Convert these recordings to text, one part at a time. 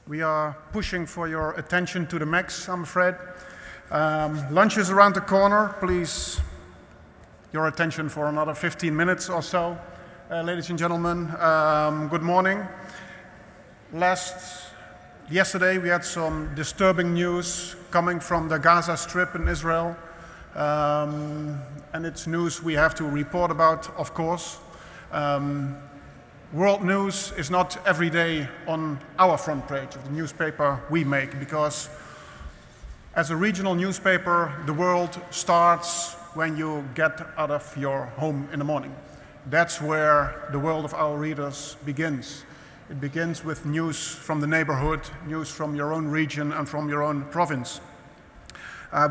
We are pushing for your attention to the max, I'm afraid. Lunch is around the corner. Please, your attention for another 15 minutes or so. Ladies and gentlemen, good morning. Yesterday we had some disturbing news coming from the Gaza Strip in Israel. And it's news we have to report about, of course. World news is not every day on our front page of the newspaper we make, because as a regional newspaper, the world starts when you get out of your home in the morning. That's where the world of our readers begins. It begins with news from the neighborhood, news from your own region and from your own province.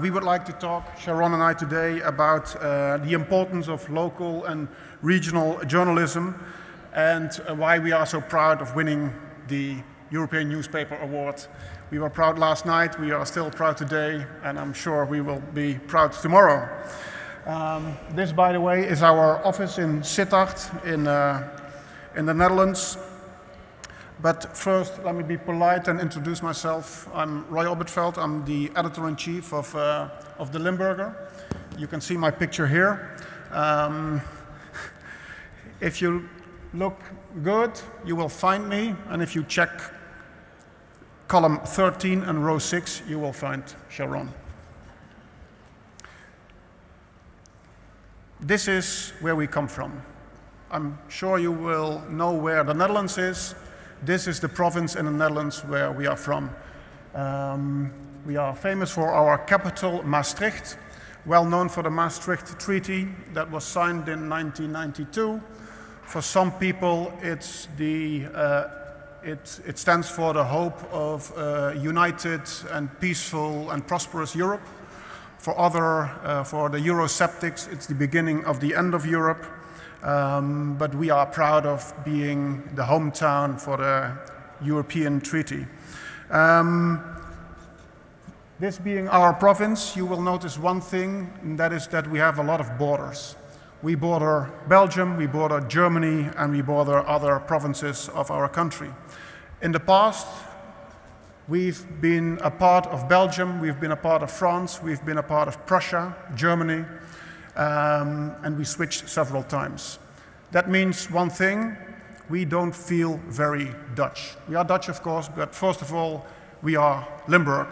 We would like to talk, Sharon and I, today about the importance of local and regional journalism and why we are so proud of winning the European Newspaper Award. We were proud last night, we are still proud today, and I'm sure we will be proud tomorrow. This, by the way, is our office in Sittard in the Netherlands. But first, let me be polite and introduce myself. I'm Roy Obertveld. I'm the editor-in-chief of the Limburger. You can see my picture here. If you look good, you will find me. And if you check column 13 and row 6, you will find Sharon. This is where we come from. I'm sure you will know where the Netherlands is. This is the province in the Netherlands where we are from. We are famous for our capital, Maastricht, well known for the Maastricht Treaty that was signed in 1992. For some people, it stands for the hope of a united and peaceful and prosperous Europe. For the Eurosceptics, it's the beginning of the end of Europe. But we are proud of being the hometown for the European Treaty. This being our province, you will notice one thing, and that is that we have a lot of borders. We border Belgium, we border Germany, and we border other provinces of our country. In the past, we've been a part of Belgium, we've been a part of France, we've been a part of Prussia, Germany, and we switched several times. That means one thing: we don't feel very Dutch. We are Dutch, of course, but first of all, we are Limburg.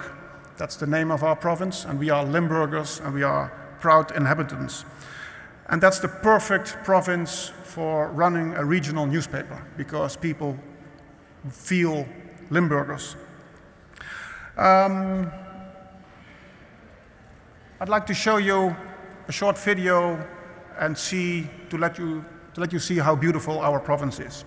That's the name of our province, and we are Limburgers, and we are proud inhabitants. And that's the perfect province for running a regional newspaper, because people feel Limburgers. I'd like to show you a short video and to let you see how beautiful our province is.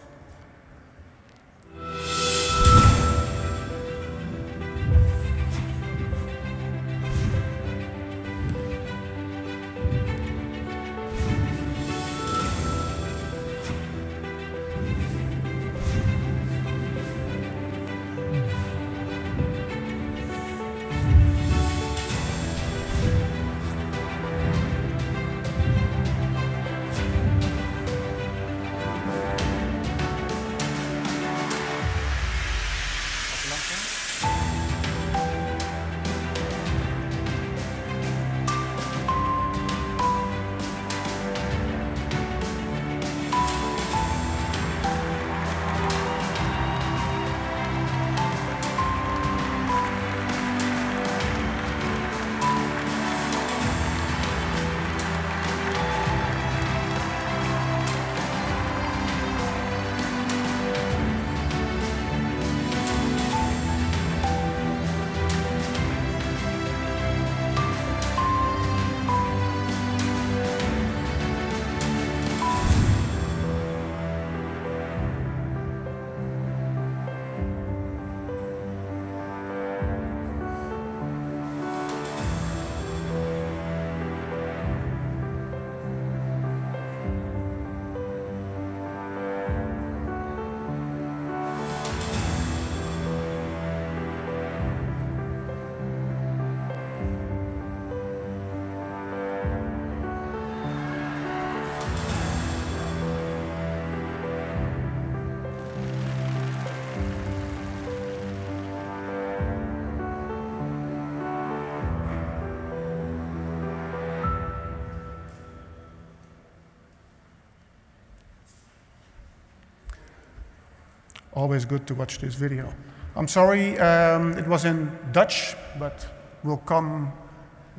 always good to watch this video. I'm sorry, it was in Dutch, but we'll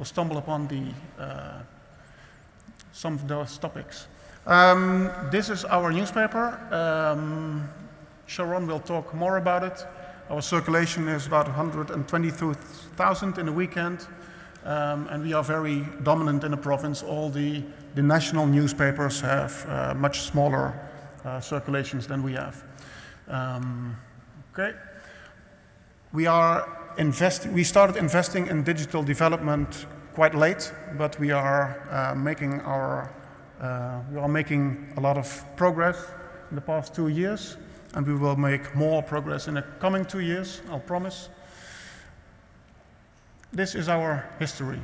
stumble upon some of those topics. This is our newspaper. Sharon will talk more about it. Our circulation is about 122,000 in a weekend, and we are very dominant in the province. All the national newspapers have much smaller circulations than we have. Okay. We started investing in digital development quite late, but we are making a lot of progress in the past 2 years, and we will make more progress in the coming 2 years, I'll promise. This is our history,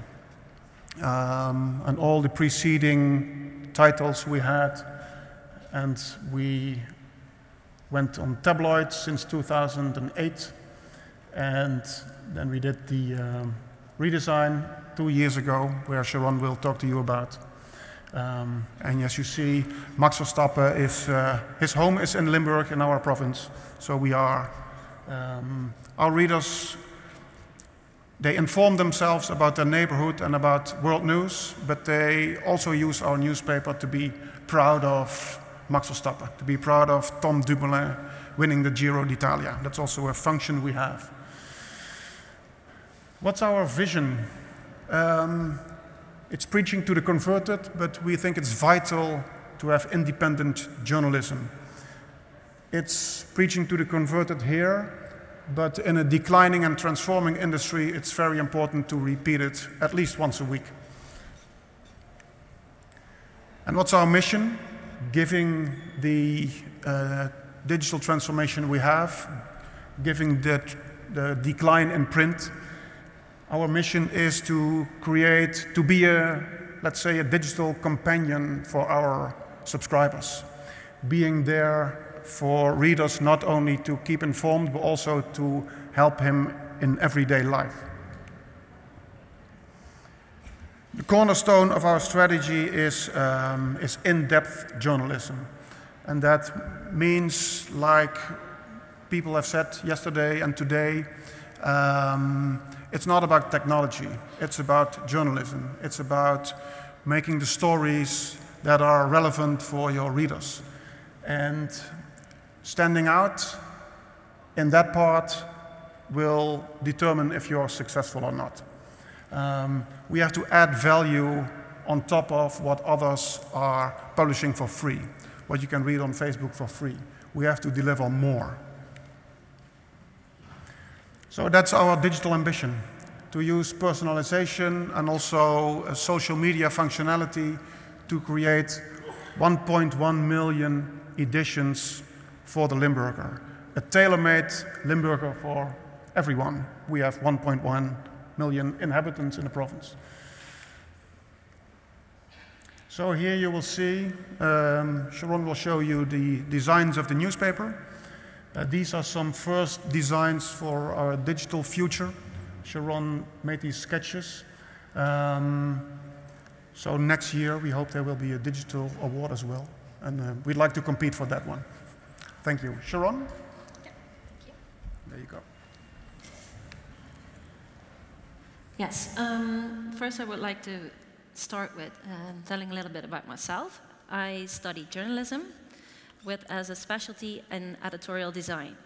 and all the preceding titles we had, and we went on tabloids since 2008, and then we did the redesign 2 years ago, where Sharon will talk to you about. And as you see, Max Verstappen his home is in Limburg in our province. So we are, our readers, they inform themselves about their neighborhood and about world news, but they also use our newspaper to be proud of Max Verstappen, to be proud of Tom Dumoulin winning the Giro d'Italia. That's also a function we have. What's our vision? It's preaching to the converted, but we think it's vital to have independent journalism. It's preaching to the converted here, but in a declining and transforming industry, it's very important to repeat it at least once a week. And what's our mission? Giving the digital transformation we have, giving the decline in print, our mission is to be let's say, a digital companion for our subscribers, being there for readers not only to keep informed, but also to help him in everyday life. The cornerstone of our strategy is in-depth journalism. And that means, like people have said yesterday and today, it's not about technology, it's about journalism. It's about making the stories that are relevant for your readers. And standing out in that part will determine if you're successful or not. We have to add value on top of what others are publishing for free, what you can read on Facebook for free. We have to deliver more. So that's our digital ambition, to use personalization and also social media functionality to create 1.1 million editions for the Limburger, a tailor-made Limburger for everyone. We have 1.1 million inhabitants in the province. So here you will see, Sharon will show you the designs of the newspaper. These are some first designs for our digital future. Sharon made these sketches. So next year we hope there will be a digital award as well. And we'd like to compete for that one. Thank you. Sharon? Yeah, thank you. There you go. Yes, first I would like to start with telling a little bit about myself. I studied journalism as a specialty in editorial design.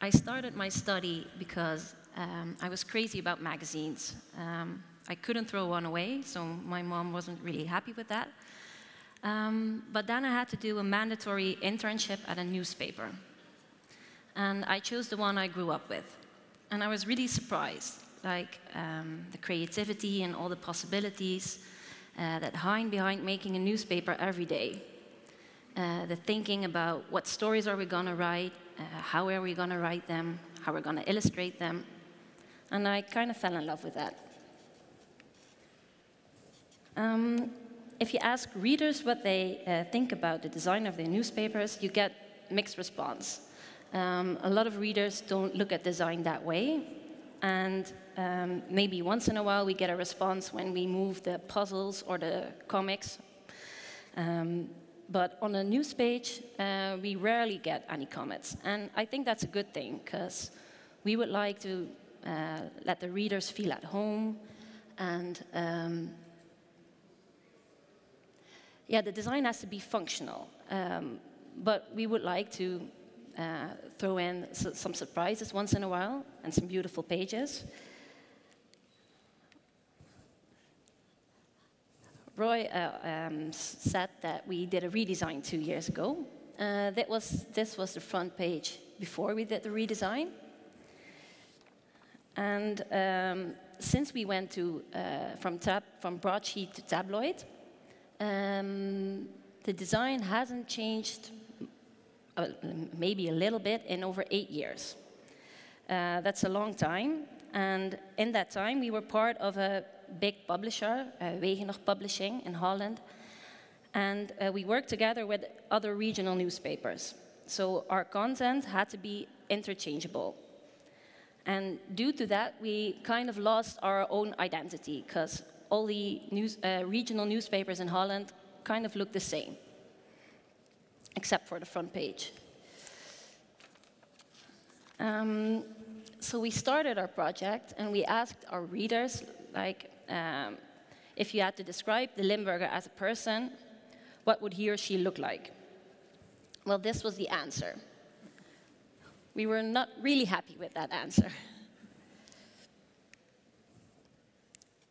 I started my study because I was crazy about magazines. I couldn't throw one away, so my mom wasn't really happy with that. But then I had to do a mandatory internship at a newspaper. And I chose the one I grew up with. And I was really surprised, like the creativity and all the possibilities that hide behind making a newspaper every day. The thinking about what stories are we going to write, how are we going to write them, how we're going to illustrate them. And I kind of fell in love with that. If you ask readers what they think about the design of their newspapers, you get mixed response. A lot of readers don't look at design that way. And maybe once in a while we get a response when we move the puzzles or the comics. But on a news page, we rarely get any comments. And I think that's a good thing, because we would like to let the readers feel at home. And yeah, the design has to be functional. But we would like to throw in some surprises once in a while and some beautiful pages. Roy said that we did a redesign 2 years ago. This was the front page before we did the redesign. And since we went to, from broadsheet to tabloid, the design hasn't changed, maybe a little bit, in over 8 years. That's a long time. And in that time, we were part of a big publisher, Wegener Publishing in Holland. And we worked together with other regional newspapers. So our content had to be interchangeable. And due to that, we kind of lost our own identity, because all the regional newspapers in Holland kind of look the same, except for the front page. So we started our project, and we asked our readers, like, if you had to describe the Limburger as a person, what would he or she look like? Well, this was the answer. We were not really happy with that answer.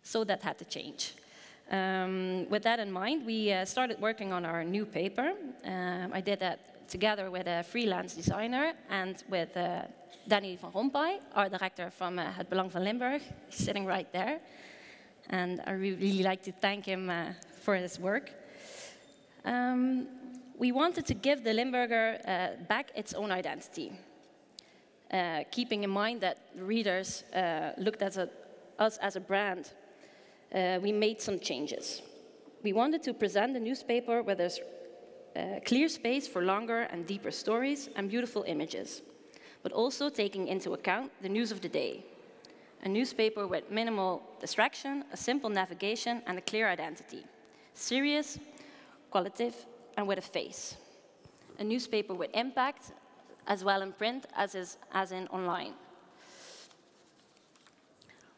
So that had to change. With that in mind, we started working on our new paper. I did that together with a freelance designer and with Danny van Rompuy, our director from Het Belang van Limburg, sitting right there. And I really like to thank him for his work. We wanted to give the Limburger back its own identity, keeping in mind that readers looked at us as a brand. We made some changes. We wanted to present the newspaper where there's clear space for longer and deeper stories and beautiful images, but also taking into account the news of the day. A newspaper with minimal distraction, a simple navigation, and a clear identity. Serious, qualitative, and with a face. A newspaper with impact, as well in print as in online.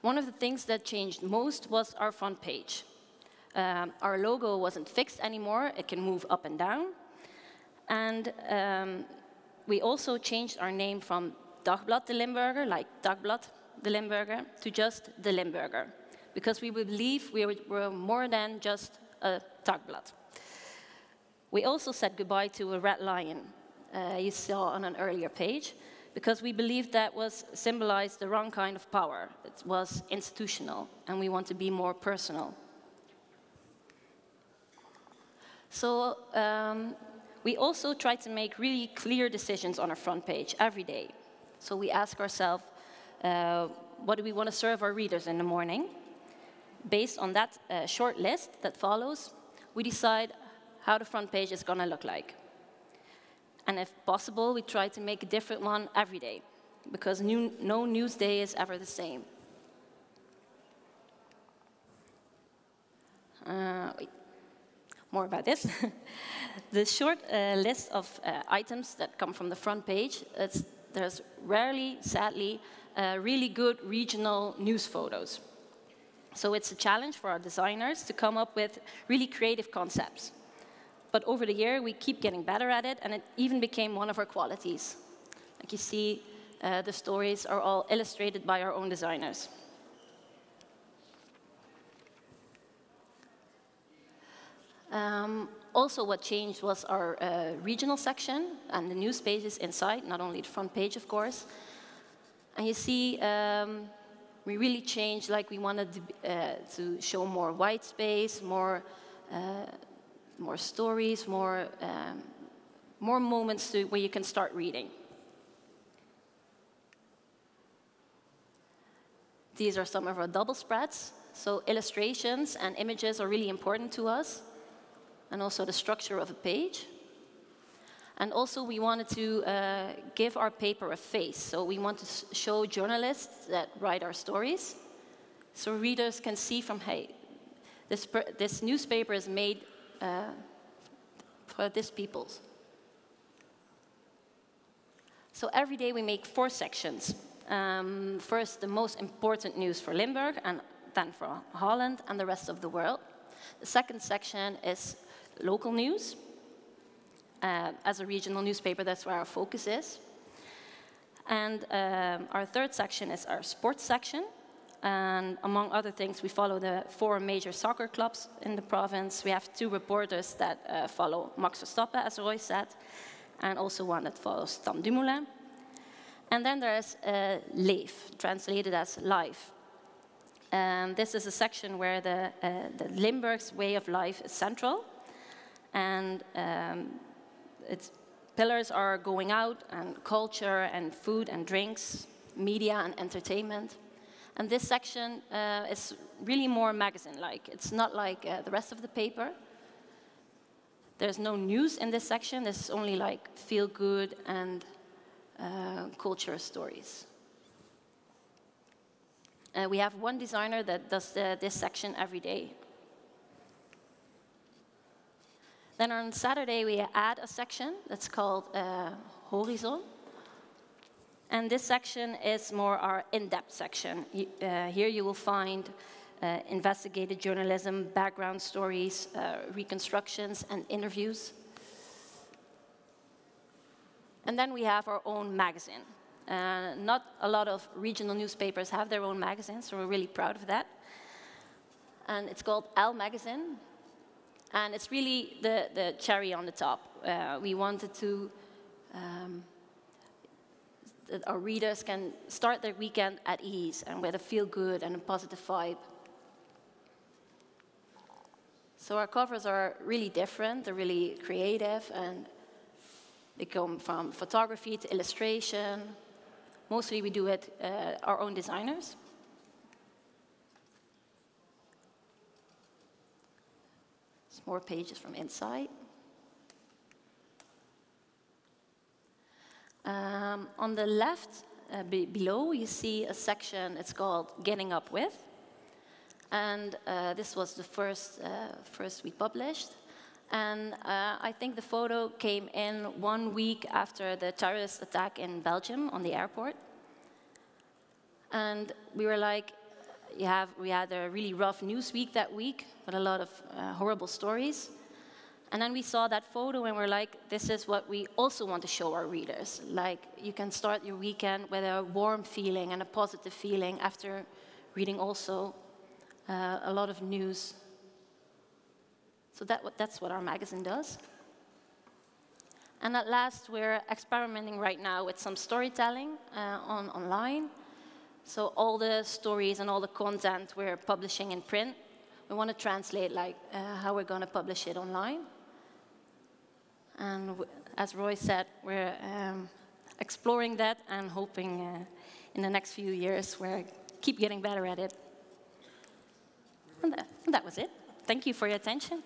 One of the things that changed most was our front page. Our logo wasn't fixed anymore, it can move up and down. And we also changed our name from Dagblad de Limburger, like Dagblad de Limburger, to just de Limburger, because we believe we were more than just a Dagblad. We also said goodbye to a red lion you saw on an earlier page, because we believed that symbolized the wrong kind of power. It was institutional, and we want to be more personal. So we also try to make really clear decisions on our front page every day. So we ask ourselves, what do we want to serve our readers in the morning? Based on that short list that follows, we decide how the front page is going to look like. And if possible, we try to make a different one every day, because no news day is ever the same. More about this. The short list of items that come from the front page, there's rarely, sadly, really good regional news photos. So it's a challenge for our designers to come up with really creative concepts. But over the year, we keep getting better at it, and it even became one of our qualities. Like you see, the stories are all illustrated by our own designers. Also, what changed was our regional section and the news pages inside, not only the front page, of course. And you see, we really changed, like we wanted to show more white space, more stories, more moments where you can start reading. These are some of our double spreads. So illustrations and images are really important to us, and also the structure of a page. And also we wanted to give our paper a face. So we want to show journalists that write our stories, so readers can see from, hey, this newspaper is made for this peoples. So every day we make 4 sections. First, the most important news for Limburg, and then for Holland and the rest of the world. The second section is local news. As a regional newspaper, that's where our focus is. And our third section is our sports section. And among other things, we follow the 4 major soccer clubs in the province. We have 2 reporters that follow Max Verstappen, as Roy said, and also one that follows Stan Dumoulin. And then there's Leef, translated as life. This is a section where the Limburg's way of life is central. And its pillars are going out, and culture, and food, and drinks, media, and entertainment. And this section is really more magazine-like. It's not like the rest of the paper. There's no news in this section. This is only like feel-good and culture stories. We have one designer that does this section every day. Then on Saturday, we add a section that's called Horizon. And this section is more our in-depth section. Here you will find investigative journalism, background stories, reconstructions, and interviews. And then we have our own magazine. Not a lot of regional newspapers have their own magazines, so we're really proud of that. And it's called L Magazine. And it's really the cherry on the top. We wanted to that our readers can start their weekend at ease and with a feel-good and a positive vibe. So our covers are really different. They're really creative, and they come from photography to illustration. Mostly we do it our own designers. Some more pages from inside. On the left, below, you see a section. It's called Getting Up With. And this was the first we published. And I think the photo came in 1 week after the terrorist attack in Belgium on the airport. And we were like, we had a really rough news week that week with a lot of horrible stories. And then we saw that photo and we're like, this is what we also want to show our readers. Like, you can start your weekend with a warm feeling and a positive feeling after reading also a lot of news. So that's what our magazine does. And at last, we're experimenting right now with some storytelling online. So all the stories and all the content we're publishing in print, we want to translate like how we're going to publish it online. And as Roy said, we're exploring that and hoping in the next few years we'll keep getting better at it. And that was it. Thank you for your attention.